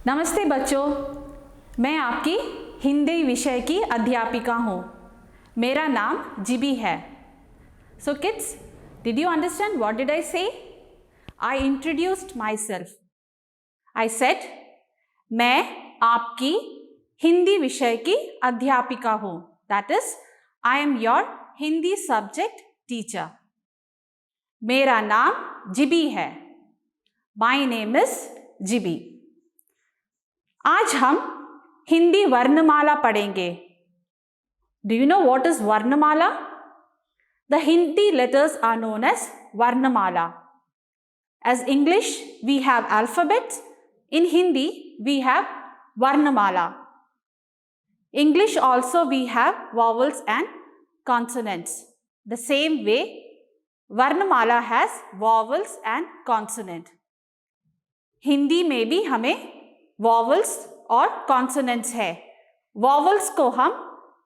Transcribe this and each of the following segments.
नमस्ते बच्चों, मैं आपकी हिंदी विषय की अध्यापिका हूँ। मेरा नाम जीबी है। So kids, did you understand what did I say? I introduced myself. I said मैं आपकी हिंदी विषय की अध्यापिका हूँ। That is I am your Hindi subject teacher. मेरा नाम जीबी है। माई नेम इज जीबी। आज हम हिंदी वर्णमाला पढ़ेंगे। Do you know what is वर्णमाला? The Hindi letters are known as वर्णमाला. As English, we have alphabets. In Hindi, we have varnamala. English also we have vowels and consonants. The same way, varnamala has vowels and consonant. Hindi में भी हमें vowels और consonants है। vowels को हम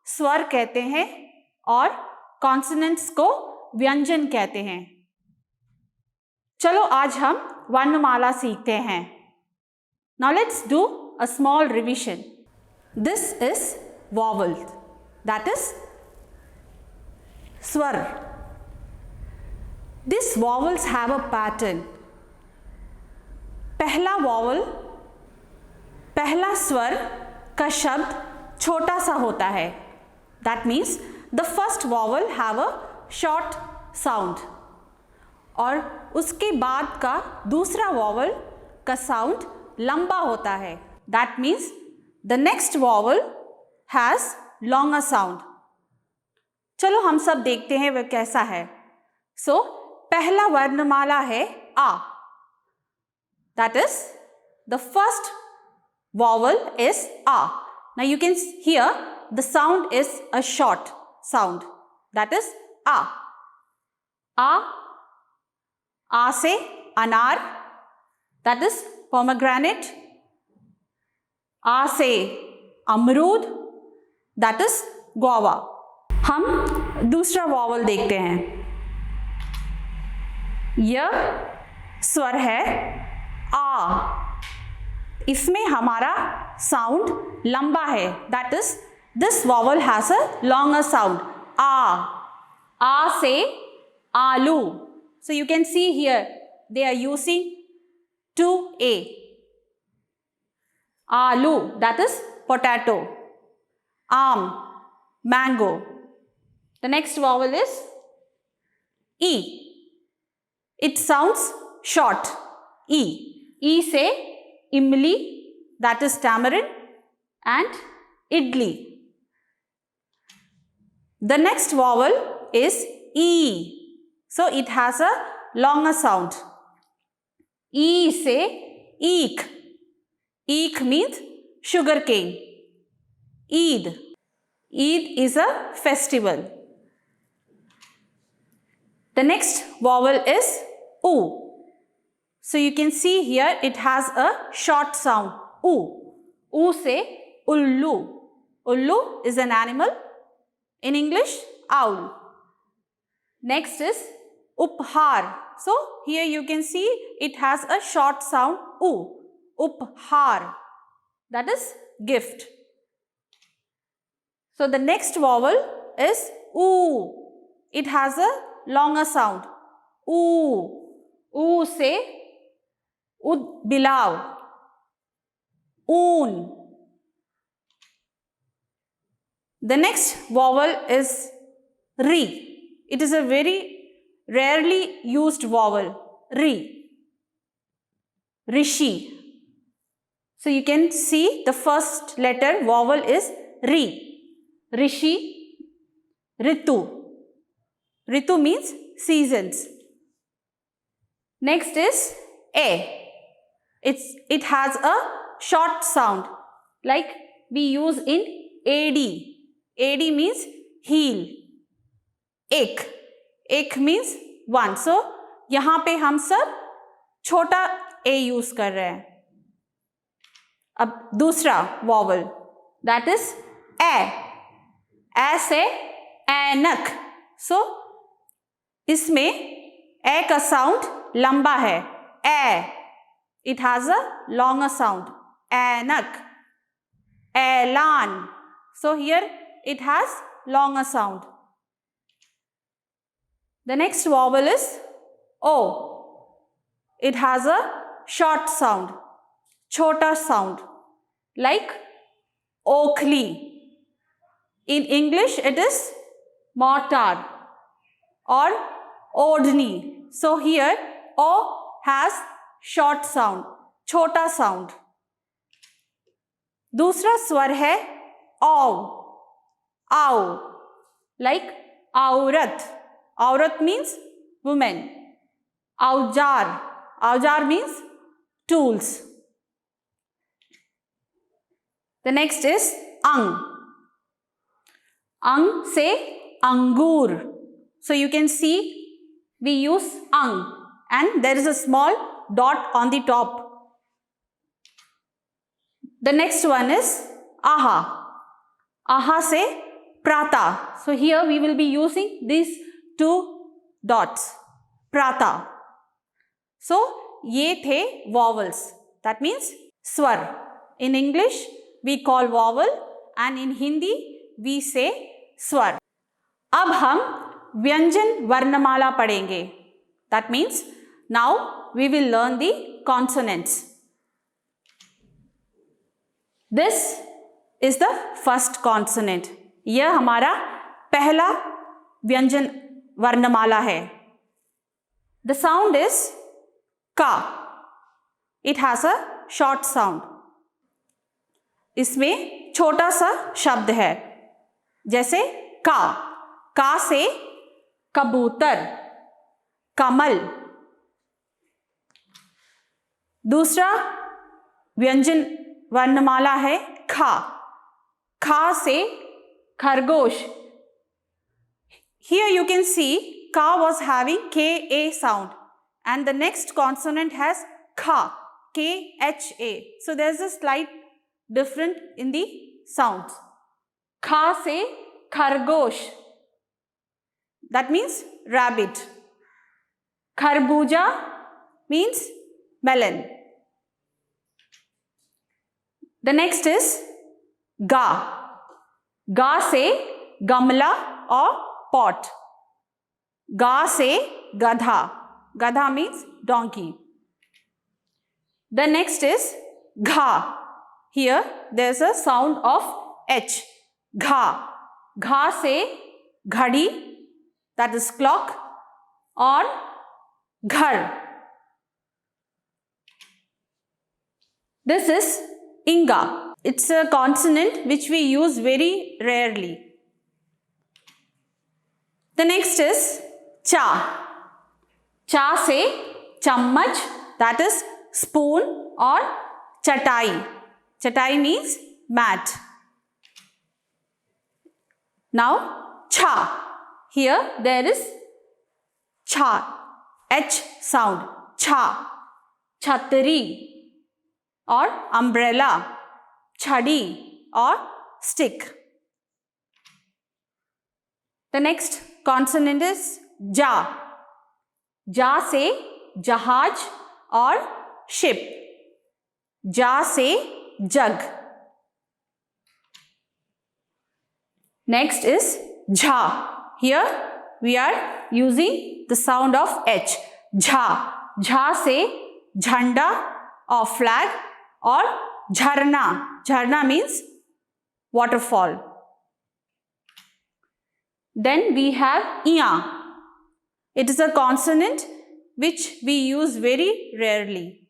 स्वर कहते हैं और consonants को व्यंजन कहते हैं। चलो आज हम वर्णमाला सीखते हैं। Now let's do a small revision. This is vowel, that is swar. These vowels have a pattern. पहला vowel, पहला स्वर का शब्द छोटा सा होता है। That means the first vowel have a short sound. और उसके बाद का दूसरा vowel का साउंड लंबा होता है। That means the next vowel has longer sound. चलो हम सब देखते हैं वह कैसा है। So पहला वर्णमाला है आ। That is the first vowel is a. Now you can hear the sound is a short sound. That is a. A से अनार, that is pomegranate. आ से अमरूद, that is guava. हम दूसरा वॉवल देखते हैं। यह स्वर है आ। इसमें हमारा साउंड लंबा है। That is this vowel has a longer sound. आ से आलू. So you can see here they are using 2a. Alu, that is potato. Aam, mango. The next vowel is E. It sounds short. E. E से imli, that is tamarind, and idli. The next vowel is E. So it has a longer sound. E से eek. Eek means sugar cane. Eid. Eid is a festival. The next vowel is U. So you can see here it has a short sound. U. U से ullu. Ullu is an animal. In English, owl. Next is uphar. So here you can see it has a short sound U. Uphar. That is gift. So the next vowel is U. It has a longer sound. U. U से ud bilav. Un. The next vowel is Ri. It is a very rarely used vowel. Ri. Rishi. So you can see the first letter vowel is Ri. Rishi. Ritu. Ritu means seasons. Next is A. It has a short sound like we use in AD. AD means heel. Ek. Ek means one. So यहाँ पे हम सब छोटा A use कर रहे हैं। अब दूसरा vowel, that is A. A से ऐनक. So इसमें A का साउंड लंबा है। A. It has a longer sound. ऐनक, ऐलान. So here it has longer sound. The next vowel is O. It has a short sound, chota sound, like Oakley. In English it is mortar or Odni. So here O has short sound, chota sound. दूसरा स्वर है औ, आओ, like औरत. औरत means woman. औजार, औजार means tools. The next is ang. Ang से अंगूर. So you can see we use ang and there is a small dot on the top. The next one is aha. Aha से prata. So here we will be using these two dots. Prata. So ये थे vowels. That means swar. In English we call vowel and in Hindi we say swar. अब हम व्यंजन वर्णमाला पढ़ेंगे. That means now we will learn the consonants. This is the first consonant. यह हमारा पहला व्यंजन वर्णमाला है. The sound is का. It has a short sound. इसमें छोटा सा शब्द है, जैसे का. का से कबूतर, कमल. दूसरा व्यंजन वर्णमाला है खा. खा से खरगोश. Here you can see ka was having ka sound and the next consonant has kha, kha. So there is a slight difference in the sounds. Kha से खरगोश, that means rabbit. खरबूजा means melon. The next is ga. Ga से गमला और pot. Ga से गधा. Gadha means donkey. The next is gha. Here there is a sound of h. Gha. Gha से घड़ी, that is clock, और घर. This is inga. It's a consonant which we use very rarely. The next is cha. Cha से चम्मच, that is spoon, और चटाई. चटाई means mat. Now cha. Here there is cha, h sound. Cha. छतरी और umbrella, छड़ी और stick. The next consonant is ja. Ja से जहाज और ship. Ja से जग. Next is jha. Here we are using the sound of h. Jha. Jha से झंडा or flag or झरना. झरना means waterfall. Then we have ia. It is a consonant which we use very rarely.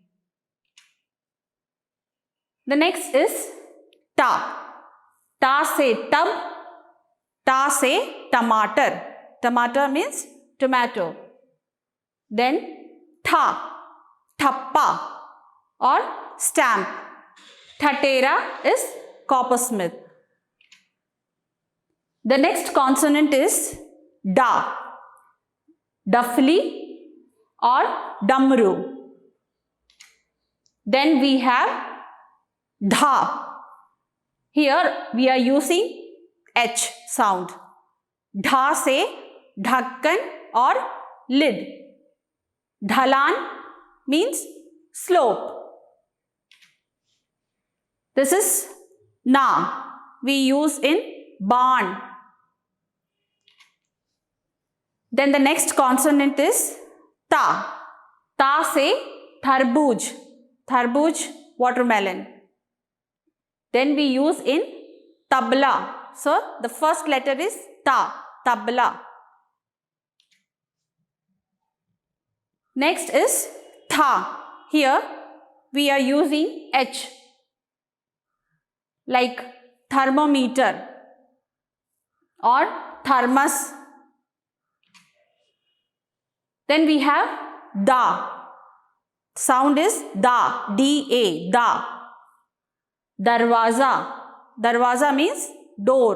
The next is ta. Ta से tub, ta से टमाटर. Tomato means tomato. Then tha, thappa or stamp. Thatera is coppersmith. The next consonant is da. Duffly or damru. Then we have dha. Here we are using h sound. Dha से ढक्कन और lid. ढलान means slope. This is na. We use in barn. Then the next consonant is ta. Ta se tarbooj. Tarbooj, watermelon. Then we use in tabla. So the first letter is ta. Tabla. Next is tha. Here we are using H, like thermometer or thermos. Then we have da. Sound is da. D-A. Da. Darwaza. Darwaza means door.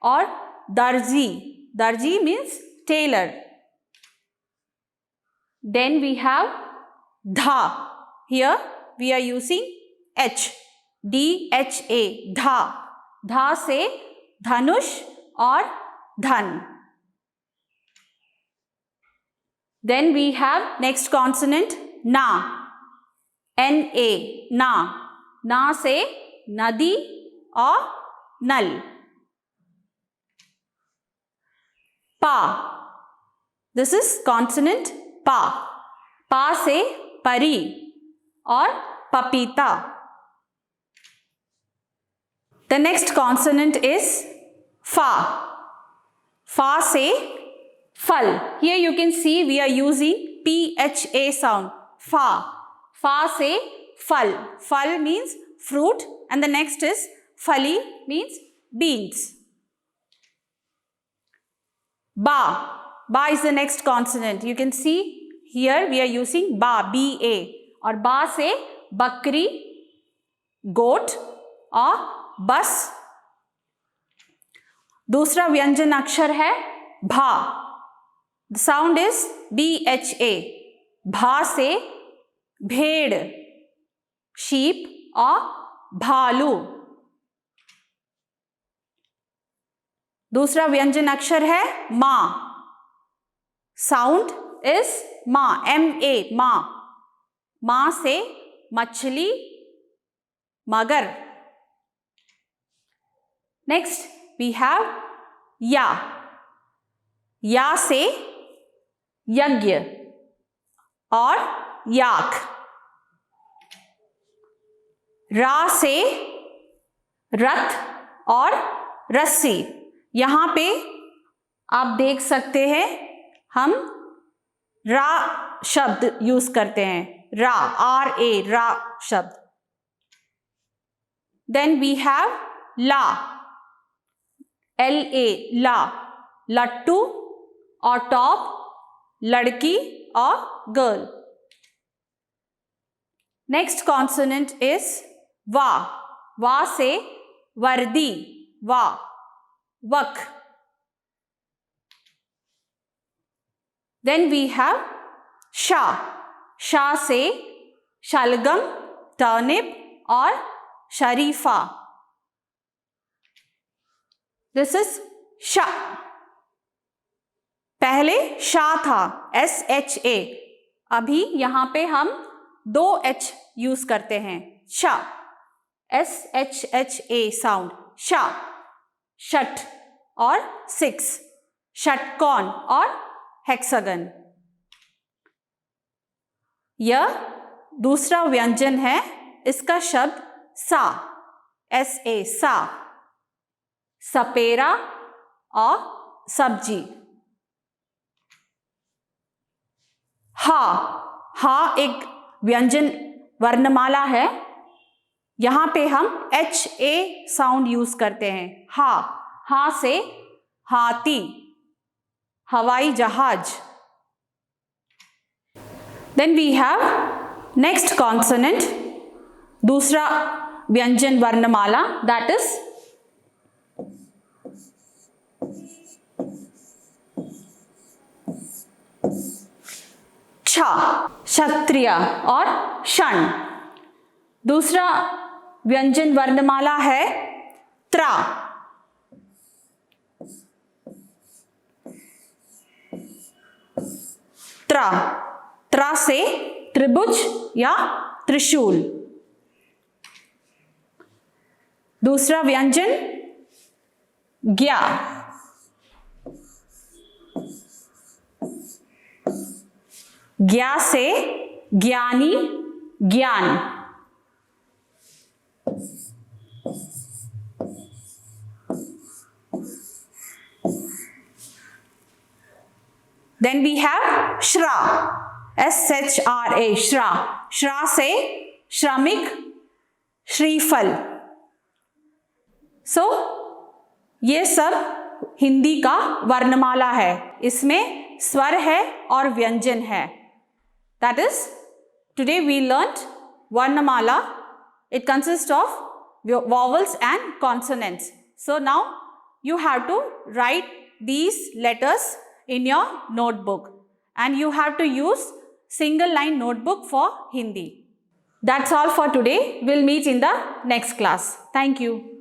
Or darji. Darji means tailor. Then we have dha. Here we are using H. D-H-A. Dha. Dha se dhanush or dhan. Then we have next consonant na. N-A. Na. Na se nadi or nal. Pa. This is consonant pa. Pa se pari or papita. The next consonant is fa. Fa se fal. Here you can see we are using P-H-A sound. Fa. Fa se fal. Fal means fruit and the next is fali means beans. Ba. Ba is the next consonant. You can see here we are using ba. B-A. और बा से बकरी, गोट और बस. दूसरा व्यंजन अक्षर है भा. The sound is BHA. भा से भेड़, शीप और भालू. दूसरा व्यंजन अक्षर है मा. साउंड इज मा. MA. मा. मां से मछली, मगर. नेक्स्ट वी हैव या. या से यज्ञ और याक. रा से रथ और रस्सी. यहां पे आप देख सकते हैं हम रा शब्द यूज करते हैं. रा. RA. रा शब्द. देन वी हैव ला. LA. ला. लट्टू और टॉप, लड़की और गर्ल. नेक्स्ट कॉन्सोनेंट इज वा. वा से वर्दी, वा. वक. देन वी हैव शा. शा से शलगम, टर्निप और शरीफा. दिस इज शा. पहले शा था SHA. अभी यहां पे हम 2 H यूज करते हैं. शा. SHHA sound. शा. शट और 6. षटकोण और हेक्सागन. यह दूसरा व्यंजन है. इसका शब्द सा. SA. सा. सपेरा और सब्जी. हा. हा एक व्यंजन वर्णमाला है. यहां पे हम HA साउंड यूज करते हैं. हा. हा से हाथी, हवाई जहाज. Then we have next consonant. दूसरा व्यंजन वर्णमाला, दैट इज छ. क्षत्रिय और षण. दूसरा व्यंजन वर्णमाला है त्रा. त्रा. त्रा से त्रिभुज या त्रिशूल. दूसरा व्यंजन ज्ञा, ज्ञा से ज्ञानी, ज्ञान। Then we have श्रा, SHRA, श्रा, श्रा से श्रमिक, श्रीफल। So, ये सब हिंदी का वर्णमाला है, इसमें स्वर है और व्यंजन है। That is, today we learnt Varnamala. It consists of vowels and consonants. So now you have to write these letters in your notebook, and you have to use single line notebook for Hindi. That's all for today. We'll meet in the next class. Thank you.